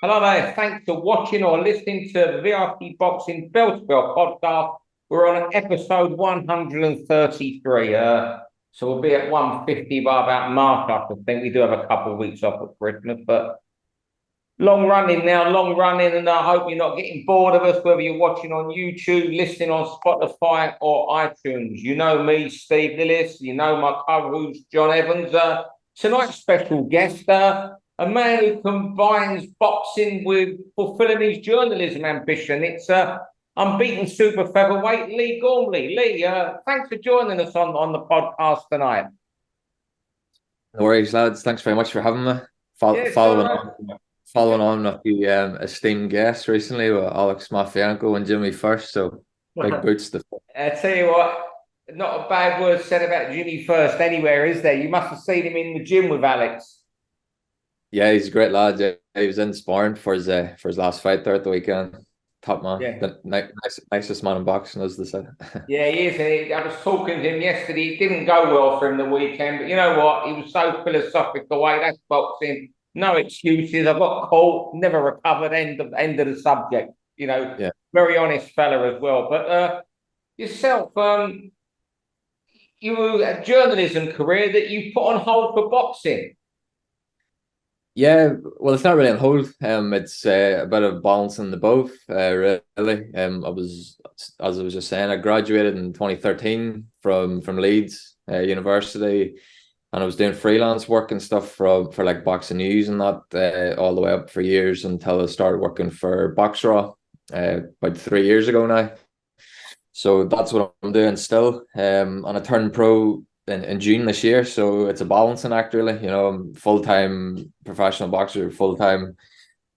Hello there. Thanks for watching or listening to the VIP Boxing Bell to Bell podcast. We're on episode 133. So we'll be at 150 by about March, I think. We do have a couple of weeks off at Christmas, but long running now, and I hope you're not getting bored of us, whether you're watching on YouTube, listening on Spotify or iTunes. You know me, Steve Lillis. You know my co-host, John Evans. Tonight's special guest, a man who combines boxing with fulfilling his journalism ambition. It's unbeaten super-featherweight Lee Gormley. Lee, thanks for joining us on the podcast tonight. No worries, lads. Thanks very much for having me. Following on with the esteemed guests recently with Alex Mafianco and Jimmy First, so big boots to fill. I tell you what, not a bad word said about Jimmy First anywhere, is there? You must have seen him in the gym with Alex. Yeah, he's a great lad. Yeah, he was in sparring for his last fight there at the weekend. Top man. Yeah. The nicest man in boxing, as they say. Yeah, he is. I was talking to him yesterday. It didn't go well for him the weekend, but you know what? He was so philosophical. Way that's boxing. No excuses. I got caught, never recovered. End of the subject. You know, yeah. Very honest fella as well. But yourself, you a journalism career that you put on hold for boxing. Yeah, well, it's not really on hold. It's a bit of balancing the both. Really. I was, as I was just saying, I graduated in 2013 from Leeds University, and I was doing freelance work and stuff for like Boxing News and that all the way up for years until I started working for BOXRAW about 3 years ago now. So that's what I'm doing still. And I turned pro in June this year, so it's a balancing act, really. You know, I'm full-time professional boxer, full-time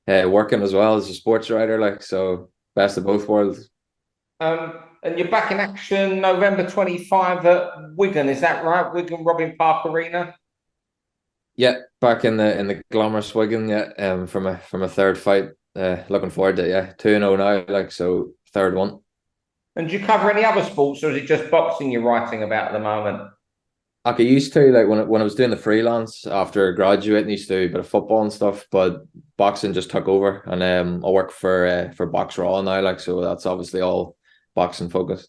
working as well as a sports writer, like, so best of both worlds. And you're back in action November 25 at Wigan, is that right? Wigan Robin Park Arena. Yeah, back in the glamorous Wigan. Yeah, from a third fight. Looking forward to it. Yeah, 2-0 now, like, so third one. And do you cover any other sports, or is it just boxing you're writing about at the moment? I used to, like, when I was doing the freelance after graduating, I used to do a bit of football and stuff, but boxing just took over, and I work for BOXRAW now, like, so that's obviously all boxing focused.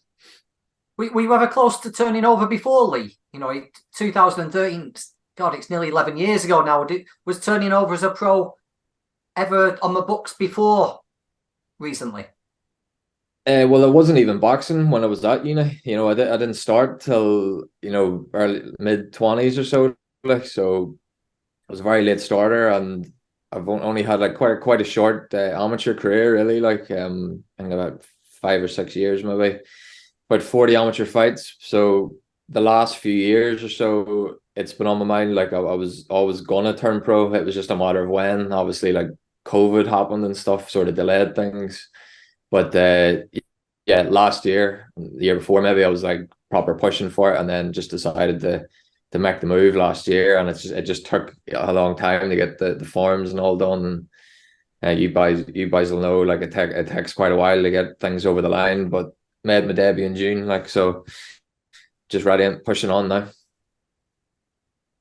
We were ever close to turning over before, Lee? You know, 2013. God, it's nearly 11 years ago now. Was turning over as a pro ever on the books before recently? Well, it wasn't even boxing when I was at uni. You know, I didn't start till, you know, early mid-20s or so. Like, so I was a very late starter, and I've only had like quite a short amateur career, really. Like, I think about 5 or 6 years, maybe about 40 amateur fights. So the last few years or so, it's been on my mind. Like, I was always gonna turn pro. It was just a matter of when. Obviously, like, COVID happened and stuff, sort of delayed things. But yeah, last year, the year before, maybe I was like proper pushing for it, and then just decided to make the move last year, and it just took a long time to get the forms and all done. And you guys will know, like, it takes quite a while to get things over the line. But made my debut in June, like, so just ready and pushing on now.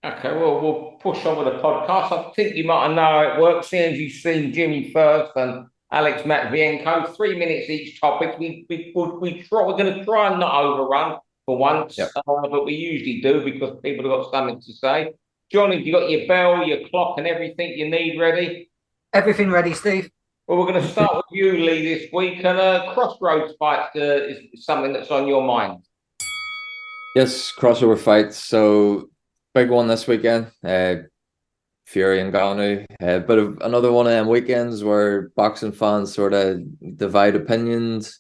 Okay, well, we'll push on with the podcast. I think you might know how it works, seeing as you've seen Jimmy First and Alex Matvienko, 3 minutes each topic. We're going to try and not overrun for once, yep. But we usually do because people have got something to say. John, have you got your bell, your clock, and everything you need ready? Everything ready, Steve. Well, we're going to start with you, Lee, this week, and crossroads fight is something that's on your mind. Yes, crossover fights. So big one this weekend. Fury and Ngannou, but another one of them weekends where boxing fans sort of divide opinions.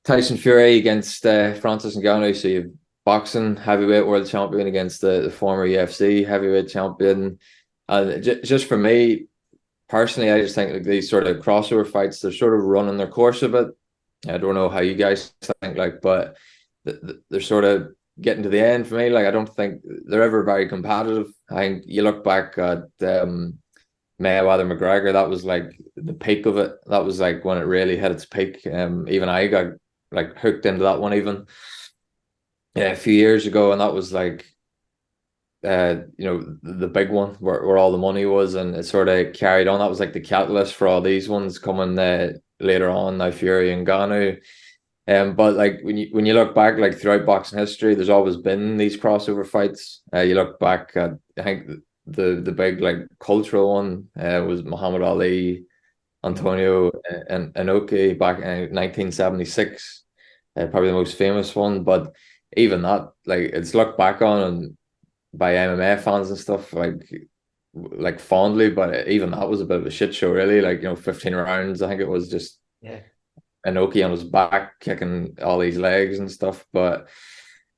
Tyson Fury against Francis Ngannou. So you've boxing heavyweight world champion against the former UFC heavyweight champion. And just for me personally, I just think, like, these sort of crossover fights, they're sort of running their course a bit. I don't know how you guys think, like, but they're sort of getting to the end for me. Like, I don't think they're ever very competitive. I think you look back at Mayweather McGregor, that was like the peak of it. That was like when it really hit its peak. Even I got like hooked into that one even a few years ago, and that was like you know, the big one where all the money was, and it sort of carried on. That was like the catalyst for all these ones coming later on, now Fury and Ngannou. But like when you look back, like throughout boxing history, there's always been these crossover fights. You look back at, I think the big like cultural one was Muhammad Ali, Antonio and Inoki back in 1976, probably the most famous one. But even that, like it's looked back on and by MMA fans and stuff like fondly, but even that was a bit of a shit show, really. Like, you know, 15 rounds, I think it was just Inoki on his back kicking all these legs and stuff. But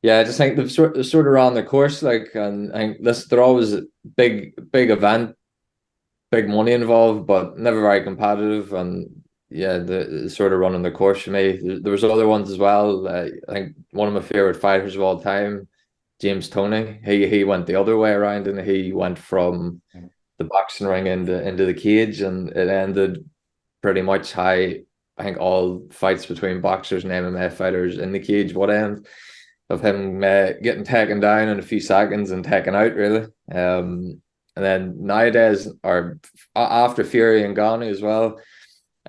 yeah, I just think they've sort of ran the course, like, and I think they're always a big event, big money involved, but never very competitive. And yeah, the sort of running the course for me. There was other ones as well. I think one of my favorite fighters of all time, James Toney, he went the other way around, and he went from the boxing ring into the cage, and it ended pretty much how I think all fights between boxers and MMA fighters in the cage would end, of him getting taken down in a few seconds and taken out, really. And then nowadays, or after Fury and Ngannou as well,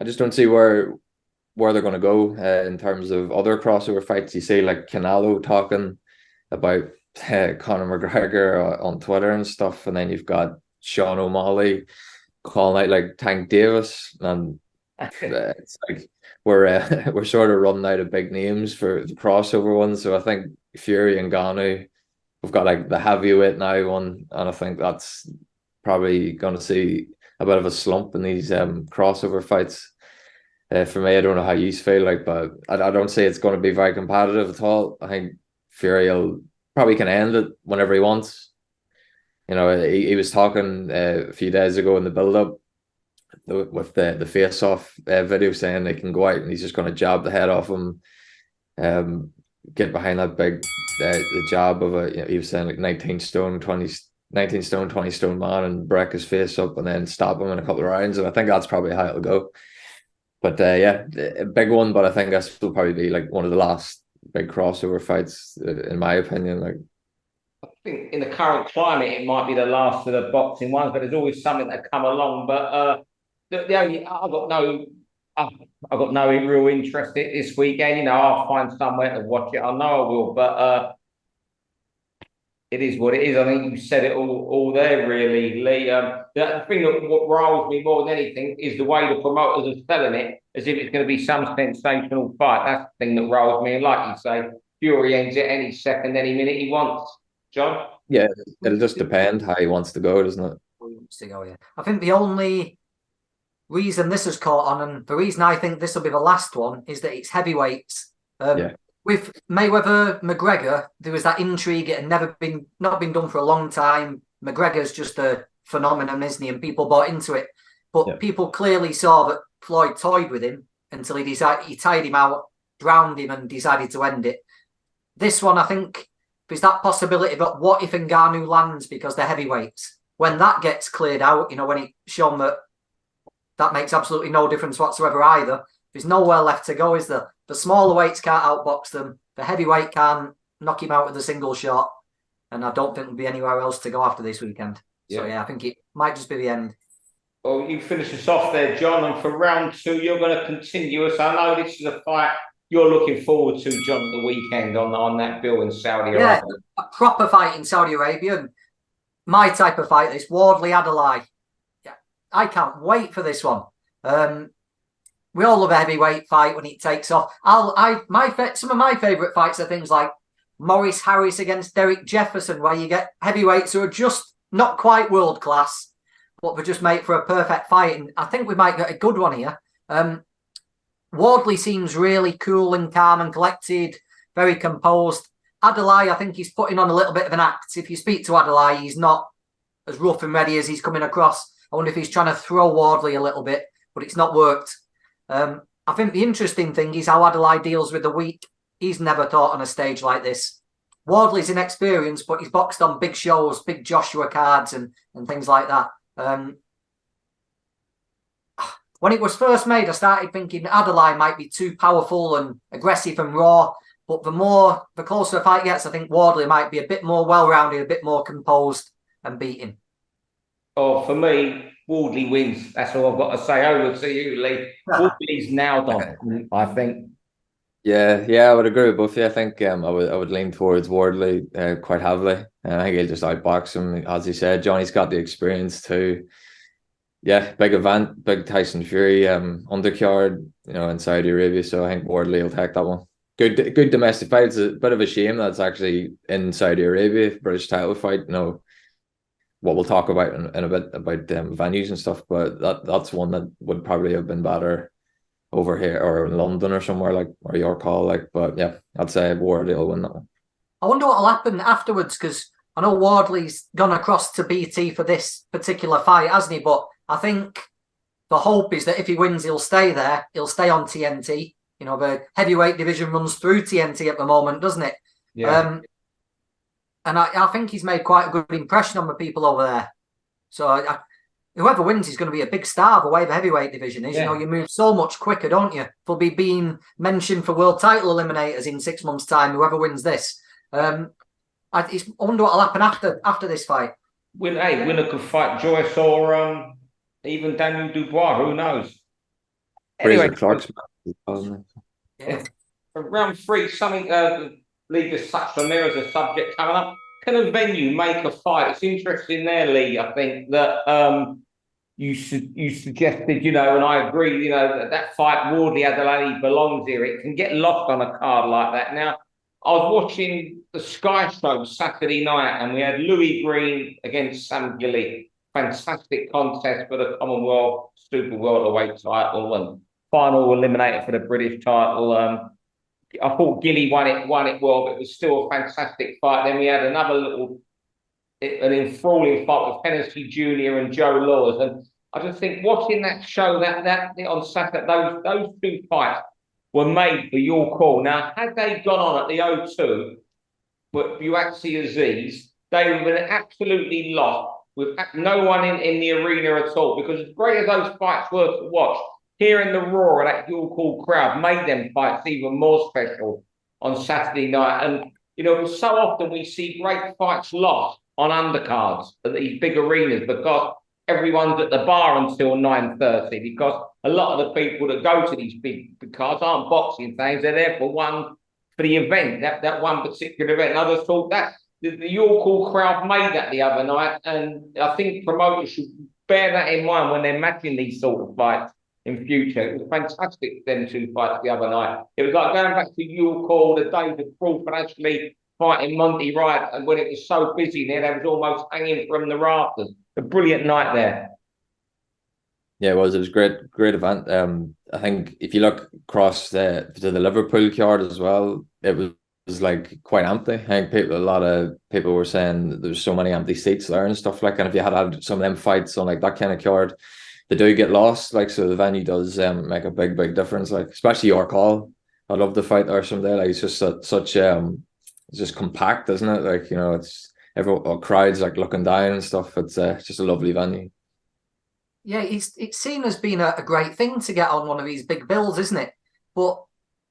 I just don't see where they're going to go in terms of other crossover fights. You see like Canelo talking about Conor McGregor on Twitter and stuff, and then you've got Sean O'Malley calling out like Tank Davis, and it's like we're sort of running out of big names for the crossover ones. So I think Fury and Ngannou, we've got like the heavyweight now one, and I think that's probably going to see a bit of a slump in these crossover fights. For me, I don't know how you feel like, but I don't say it's going to be very competitive at all. I think Fury will probably can end it whenever he wants. You know, he was talking a few days ago in the build-up with the face-off video, saying they can go out and he's just going to jab the head off him, get behind that big the jab of a, you know, he was saying like 19 stone 20 stone man, and break his face up and then stop him in a couple of rounds. And I think that's probably how it'll go. But yeah, a big one. But I think this will probably be like one of the last big crossover fights, in my opinion. Like, I think in the current climate, it might be the last of the boxing ones, but there's always something that come along. But the only I've got no real interest in this weekend. You know, I'll find somewhere to watch it. I know I will, but it is what it is. I think you said it all there, really, Lee. The thing that what riles me more than anything is the way the promoters are selling it, as if it's going to be some sensational fight. That's the thing that riles me. And like you say, Fury ends it any second, any minute he wants. John? yeah, it'll just depend how he wants to go, doesn't it? Yeah. I think the only reason this has caught on, and the reason I think this will be the last one, is that it's heavyweights. With Mayweather McGregor, there was that intrigue. It had not been done for a long time. McGregor's just a phenomenon, isn't he? And people bought into it. But people clearly saw that Floyd toyed with him until he tired him out, drowned him, and decided to end it. This one, I think, there's that possibility that what if Ngannou lands because they're heavyweights? When that gets cleared out, you know, when it's shown that makes absolutely no difference whatsoever either. There's nowhere left to go, is there? The smaller weights can't outbox them. The heavyweight can't knock him out with a single shot. And I don't think there'll be anywhere else to go after this weekend. Yeah. So, yeah, I think it might just be the end. Well, you finish us off there, John. And for round two, you're going to continue us. I know this is a fight you're looking forward to, John, at the weekend on that bill in Saudi Arabia. Yeah, a proper fight in Saudi Arabia. And my type of fight, this Wardley Adeleye. Yeah, I can't wait for this one. We all love a heavyweight fight when it takes off. Some of my favourite fights are things like Maurice Harris against Derek Jefferson, where you get heavyweights who are just not quite world class, but they're just made for a perfect fight. And I think we might get a good one here. Wardley seems really cool and calm and collected, very composed. Adeleye, I think he's putting on a little bit of an act. If you speak to Adeleye, he's not as rough and ready as he's coming across. I wonder if he's trying to throw Wardley a little bit, but it's not worked. I think the interesting thing is how Adeleye deals with the weak. He's never taught on a stage like this. Wardley's inexperienced, but he's boxed on big shows, big Joshua cards and things like that. When it was first made, I started thinking Adeleye might be too powerful and aggressive and raw. But the closer a fight gets, I think Wardley might be a bit more well-rounded, a bit more composed and beaten. Oh, for me, Wardley wins. That's all I've got to say. Over to you, Lee. Wardley's nailed on, I think. Yeah, I would agree with both. Yeah, I think I would lean towards Wardley quite heavily, and I think he'll just outbox him. As you said, Johnny's got the experience too. Yeah, big event, big Tyson Fury undercard, in Saudi Arabia. So I think Wardley will take that one. Good domestic fight. It's a bit of a shame that's actually in Saudi Arabia, British title fight. What we'll talk about in a bit about venues and stuff, but that's one that would probably have been better over here or in London or somewhere like or York Hall. But yeah, I'd say Wardley will win that one. I wonder what will happen afterwards, because I know Wardley's gone across to BT for this particular fight, hasn't he? But I think the hope is that if he wins, he'll stay there. He'll stay on TNT. The heavyweight division runs through TNT at the moment, doesn't it? Yeah. And I think he's made quite a good impression on the people over there. So whoever wins is going to be a big star the way the heavyweight division is. Yeah. You move so much quicker, don't you? They'll be being mentioned for world title eliminators in 6 months' time, whoever wins this. I wonder what will happen after this fight. Winner could fight Joyce or even Daniel Dubois. Who knows? Fraser Anyway, Clark's round 3, something Lee just touched on there as a subject coming up. Can a venue make a fight? It's interesting there, Lee. I think that you suggested, and I agree, that fight Wardley Adeleye belongs here. It can get lost on a card like that. Now, I was watching the Sky Show Saturday night, and we had Louis Green against Sam Gilly. Fantastic contest for the Commonwealth Super Welterweight title and final eliminator for the British title. I thought Gilly won it well, but it was still a fantastic fight. Then we had another an enthralling fight with Hennessy Jr. and Joe Laws. And I just think watching that show that on Saturday, those 2 fights were made for your call. Now, had they gone on at the O2 with Buatsi Aziz, they would have been absolutely lost with no one in the arena at all. Because as great as those fights were to watch, hearing the roar of that Your Call crowd made them fights even more special on Saturday night. And, so often we see great fights lost on undercards at these big arenas because everyone's at the bar until 9:30, because a lot of the people that go to these big cards aren't boxing fans. They're there for the event, that one particular event. And I just thought that the Your Call crowd made that the other night. And I think promoters should bear that in mind when they're matching these sort of fights in future. It was fantastic, them 2 fights the other night. It was like going back to Your Call, the days of Crawford actually fighting Monty Wright, and when it was so busy there, they was almost hanging from the rafters. A brilliant night there. Yeah, it was great event. I think if you look across to the Liverpool card as well, it was like quite empty. I think a lot of people were saying there's so many empty seats there and stuff and if you had some of them fights on like that kind of card, they do get lost. So the venue does make a big difference. Especially York Hall. I love the fight there someday. It's just such it's just compact, isn't it? It's everyone crowds looking down and stuff. It's just a lovely venue. Yeah, it's seen as being a great thing to get on one of these big bills, isn't it? But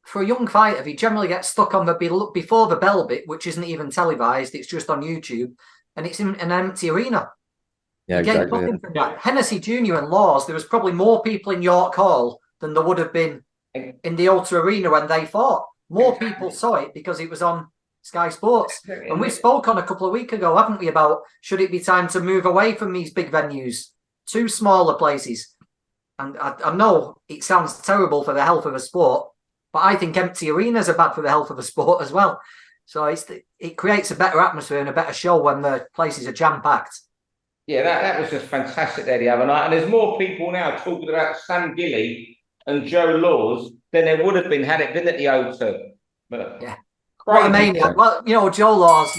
for a young fighter, he generally gets stuck on the before the bell bit, which isn't even televised. It's just on YouTube, and it's in an empty arena. Yeah, exactly. Yeah. Hennessy Jr. and Laws, there was probably more people in York Hall than there would have been in the Ultra Arena when they fought. More people saw it because it was on Sky Sports. And we spoke on a couple of weeks ago, haven't we, about should it be time to move away from these big venues to smaller places? And I know it sounds terrible for the health of the sport, but I think empty arenas are bad for the health of the sport as well. So it creates a better atmosphere and a better show when the places are jam-packed. Yeah, that was just fantastic there the other night. And there's more people now talking about Sam Gilly and Joe Laws than there would have been had it been at the O2. But yeah. What a maniac. Well, Joe Laws,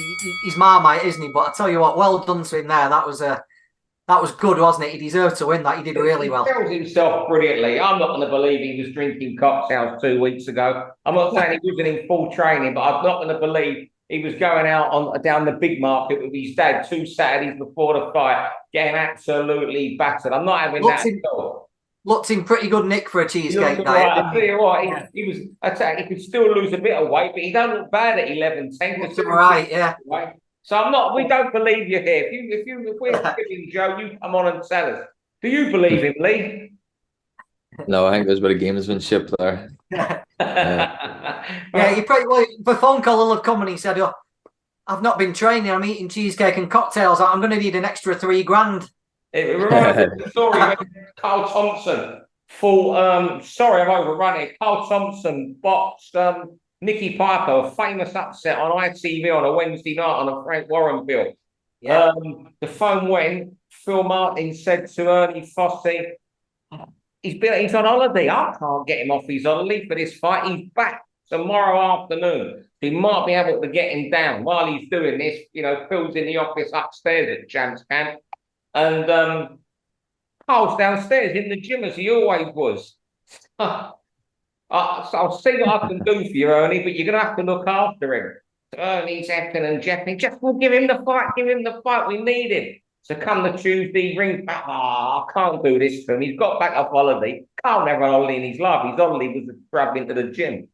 he's Marmite, isn't he? But I tell you what, well done to him there. That was good, wasn't it? He deserved to win that. He did really well. He sells himself brilliantly. I'm not going to believe he was drinking cocktails 2 weeks ago. I'm not saying he wasn't in full training, but I'm not going to believe he was going out down the big market with his dad 2 Saturdays before the fight, getting absolutely battered. I'm not having that at all. looked in pretty good nick for a He cheesecake looked all diet. right. I tell you what, Yeah. he was. I tell you, he could still lose a bit of weight, but he don't look bad at 11:10. Looked all right, yeah. Right? So I'm not. We don't believe you here. If we're giving Joe, you come on and tell us. Do you believe him, Lee? No, I think there's a bit of gamesmanship there. Yeah, he probably well, the phone call will have come and he said, "Oh, I've not been training. I'm eating cheesecake and cocktails. I'm going to need an extra $3,000." It reminds me of the story when Carl Thompson fought. Sorry, I've overrun it. Carl Thompson boxed Nicky Piper, a famous upset on ITV on a Wednesday night on a Frank Warren bill. Yeah. The phone went. Phil Martin said to Ernie Fossey, he's on holiday. I can't get him off his holiday for this fight. He's back tomorrow afternoon. He might be able to get him down while he's doing this. Phil's in the office upstairs at Champs Camp. And Carl's downstairs in the gym as he always was. I'll see what I can do for you, Ernie, but you're going to have to look after him. So Ernie's effing and jeffing. Just we'll give him the fight. Give him the fight. We need him. So come the Tuesday, rings back. I can't do this for him. He's got back off holiday. Carl never had holiday in his life. His holiday was travelling to the gym.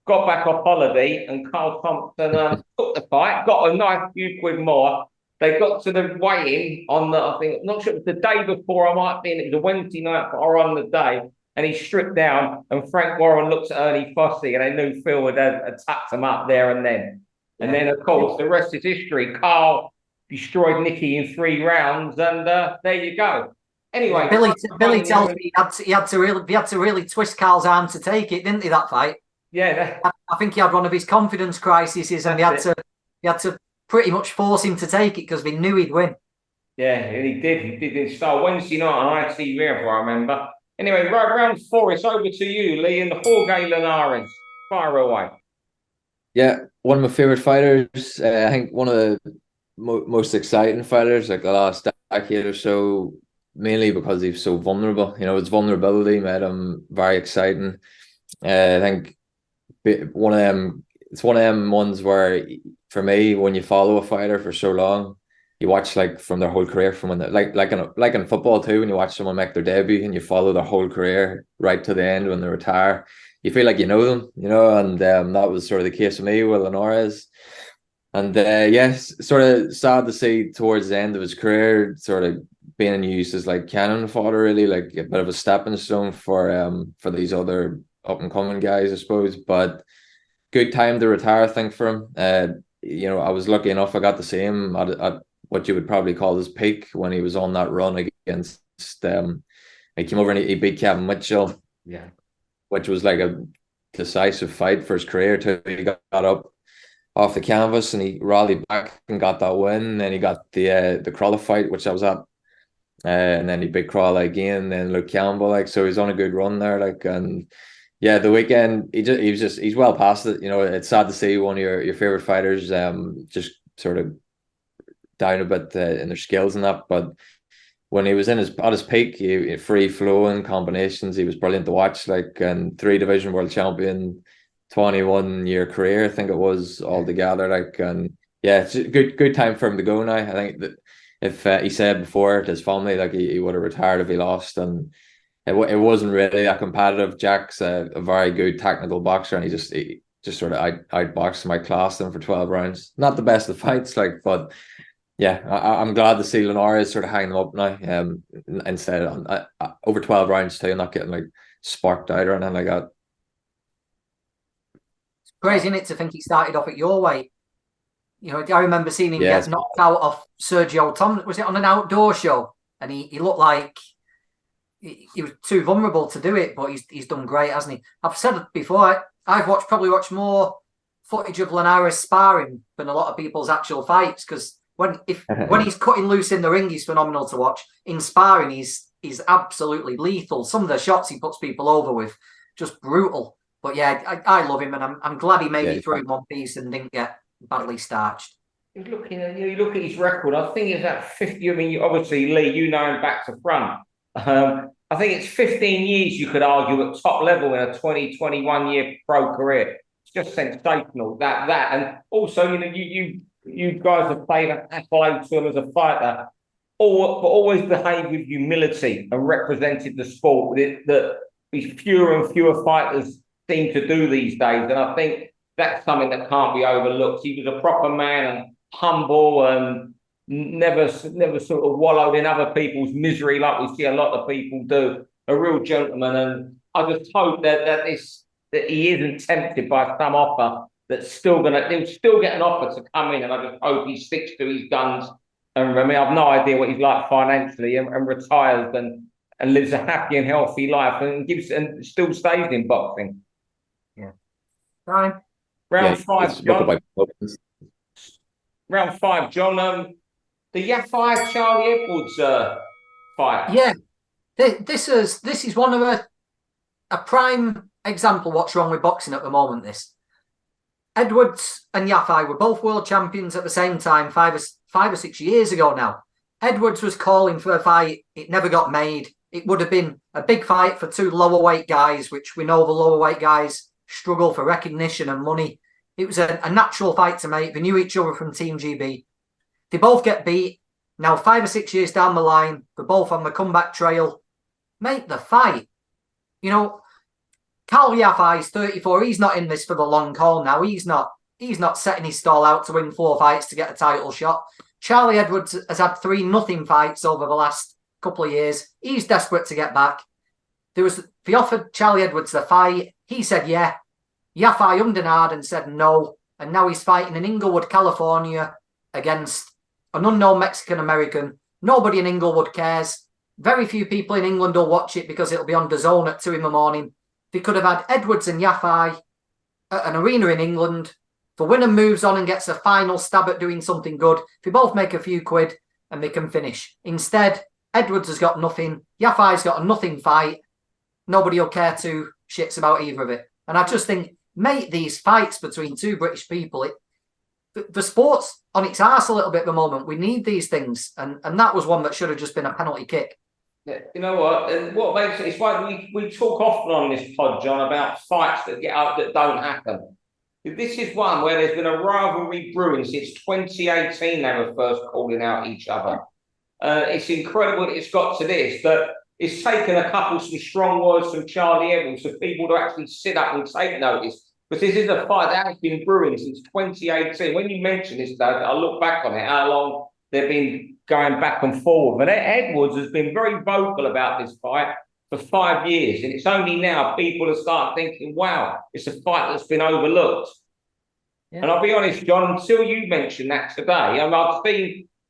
Got back off holiday, and Carl Thompson took the fight. Got a nice few quid more. They got to the weigh-in on I think, not sure it was the day before, it was a Wednesday night or on the day, and he stripped down, and Frank Warren looked at Ernie Fossey, and they knew Phil had tucked him up there and then. Yeah. And then, of course, the rest is history. Carl destroyed Nicky in 3 rounds, and there you go. Anyway, Billy tells me he had to really twist Carl's arm to take it, didn't he? That fight. Yeah, I think he had one of his confidence crises, and he had to pretty much force him to take it because they knew he'd win. Yeah, and he did. He did this style Wednesday night on ITV, if I remember. Anyway, right, round 4, it's over to you, Lee, and the Jorge Linares. Fire away. Yeah, one of my favorite fighters. I think one of the most exciting fighters, like the last decade or so, mainly because he's so vulnerable. His vulnerability made him very exciting. I think it's one of them ones where, for me, when you follow a fighter for so long, you watch like from their whole career, from when like in football too, when you watch someone make their debut and you follow their whole career right to the end when they retire, you feel like you know them, and that was sort of the case with me with Linares. And yes, sort of sad to see towards the end of his career, sort of being used as like cannon fodder, really, like a bit of a stepping stone for these other up and coming guys, I suppose. But good time to retire, I think, for him. I was lucky enough, I got to see him at what you would probably call his peak when he was on that run against he came over and he beat Kevin Mitchell, which was like a decisive fight for his career too. He got up off the canvas and he rallied back and got that win. And then he got the Crawler fight, which I was at, and then he beat Crawler again, and then Luke Campbell, so he's on a good run there, and yeah, the weekend he's well past it. It's sad to see one of your favorite fighters just sort of down a bit in their skills and that. But when he was at his peak, he free flowing combinations, he was brilliant to watch. And 3 division world champion, 21-year career, I think it was altogether. And yeah, it's a good time for him to go now. I think that if he said before to his family, he would have retired if he lost, and it wasn't really that competitive. Jack's a very good technical boxer, and he just sort of outboxed him, outclassed him for 12 rounds. Not the best of fights, but yeah, I'm glad to see Linares sort of hanging them up now. Instead of over 12 rounds too, not getting sparked out or anything like that. It's crazy, isn't it, to think he started off at your weight? I remember seeing him get knocked out of Sergio Tom. Was it on an outdoor show? And he looked like he was too vulnerable to do it, but he's done great, hasn't he? I've said it before. I've probably watched more footage of Linares sparring than a lot of people's actual fights, because when he's cutting loose in the ring, he's phenomenal to watch. In sparring, he's absolutely lethal. Some of the shots he puts people over with, just brutal. But yeah, I love him, and I'm glad he made it through in one piece and didn't get badly starched. You look at his record. I think it's at 50. I mean, obviously, Lee, you know him back to front. I think it's 15 years, you could argue, at top level in a 21-year pro career. It's just sensational, that. And also, you guys have played an accolade to him as a fighter. always behaved with humility and represented the sport. That fewer and fewer fighters seem to do these days, and I think that's something that can't be overlooked. He was a proper man and humble, and never sort of wallowed in other people's misery like we see a lot of people do. A real gentleman, and I just hope that he isn't tempted by some offer that's he'll still get an offer to come in, and I just hope he sticks to his guns. And I mean, I've no idea what he's like financially, and retires and lives a happy and healthy life, and still stays in boxing. Yeah. Fine. Round five, John. Round five, John. The Yafai Charlie Edwards fight. Yeah, this is one of a prime example of what's wrong with boxing at the moment. This Edwards and Yafai were both world champions at the same time 5 or 6 years ago now. Edwards was calling for a fight. It never got made. It would have been a big fight for two lower weight guys, which we know the lower weight guys struggle for recognition and money. It was a natural fight to make. They knew each other from Team GB. They both get beat. Now, 5 or 6 years down the line, they're both on the comeback trail. Make the fight. You know, Kal Yafai is 34. He's not in this for the long haul now. He's not setting his stall out to win 4 fights to get a title shot. Charlie Edwards has had 3-0 fights over the last couple of years. He's desperate to get back. They offered Charlie Edwards the fight. He said, yeah. Yafai ummed and ahed and said no. And now he's fighting in Inglewood, California against an unknown Mexican-American. Nobody in Inglewood cares. Very few people in England will watch it because it'll be on DAZN at 2 a.m. They could have had Edwards and Yafai at an arena in England. The winner moves on and gets a final stab at doing something good. They both make a few quid and they can finish. Instead, Edwards has got nothing. Yafai's got a nothing fight. Nobody will care 2 shits about either of it. And I just think, make these fights between 2 British people. The sport's on its arse a little bit at the moment. We need these things. And that was one that should have just been a penalty kick. Yeah, you know what? And what makes it's why we talk often on this pod, John, about fights that get up that don't happen. This is one where there's been a rivalry brewing since 2018. They were first calling out each other. It's incredible that it's got to this, that it's taken a couple some strong words from Charlie Edwards for people to actually sit up and take notice. Because this is a fight that has been brewing since 2018. When you mention this, though, I look back on it, how long they've been going back and forward. And Edwards has been very vocal about this fight for 5 years. And it's only now people are starting thinking, wow, it's a fight that's been overlooked. Yeah. And I'll be honest, John, until you mentioned that today,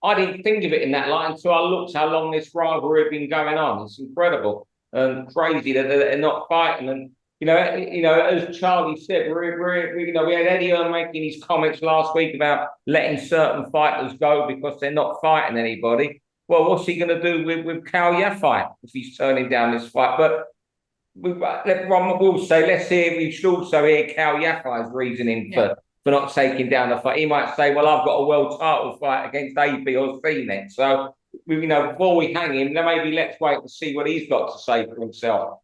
I didn't think of it in that light until I looked how long this rivalry had been going on. It's incredible and crazy that they're not fighting. And you know, as Charlie said, we had Eddie Earn making his comments last week about letting certain fighters go because they're not fighting anybody. Well, what's he going to do with Kal Yafai if he's turning down this fight? But Ron will say, we should also hear Kal Yafai's reasoning for not taking down the fight. He might say, well, I've got a world title fight against A, B or C next. So, before we hang him, then maybe let's wait and see what he's got to say for himself.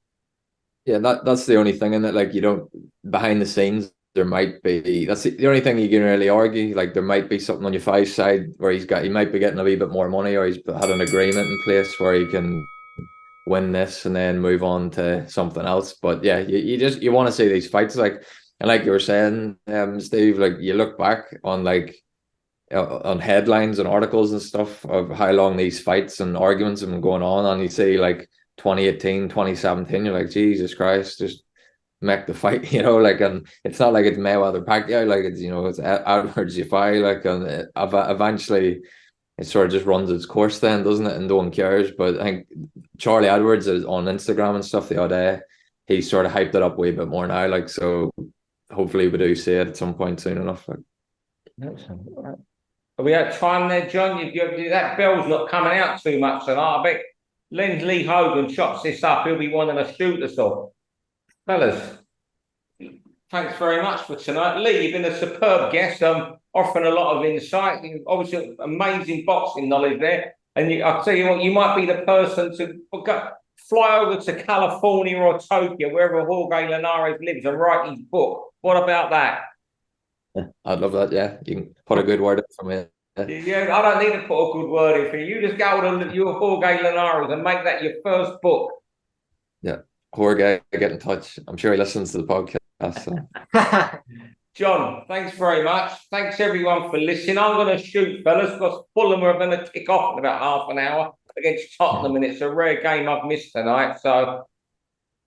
Yeah, that's the only thing in it. Like, you don't, behind the scenes, there might be, that's the only thing you can really argue. Like, there might be something on your five side where he might be getting a wee bit more money, or he's had an agreement in place where he can win this and then move on to something else. But yeah, you want to see these fights, like, and like you were saying, Steve, like, you look back on on headlines and articles and stuff of how long these fights and arguments have been going on, and you see like 2018, 2017, you're like, Jesus Christ, just make the fight, and it's not like it's Mayweather Pacquiao, like it's, it's Edwards Yafai, like, and eventually it sort of just runs its course then, doesn't it? And no one cares. But I think Charlie Edwards is on Instagram and stuff the other day. He sort of hyped it up way bit more now, like, so hopefully we do see it at some point soon enough. Like. Are we out of time there, John? That bell's not coming out too much tonight. I bet Lee Hogan chops this up. He'll be wanting to shoot us all. Fellas, thanks very much for tonight. Lee, you've been a superb guest, offering a lot of insight. Obviously, amazing boxing knowledge there. And I'll tell you what, you might be the person to fly over to California or Tokyo, wherever Jorge Linares lives, and write his book. What about that? I'd love that, yeah. You can put a good word in for me Yeah, I don't need to put a good word in for you. You just go to your Jorge Linares and make that your first book. Yeah, Jorge, get in touch. I'm sure he listens to the podcast. So. John, thanks very much. Thanks everyone for listening. I'm going to shoot, fellas, because Fulham are going to kick off in about half an hour against Tottenham, and it's a rare game I've missed tonight. So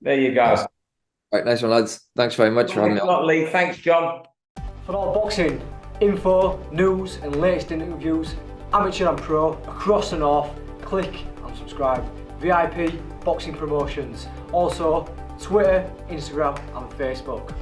there you go. Nice. Right, nice one, lads. Thanks very much for having me on. Lee. Thanks, John. For all boxing info, news, and latest interviews, amateur and pro, across the north, click and subscribe. VIP Boxing Promotions. Also, Twitter, Instagram, and Facebook.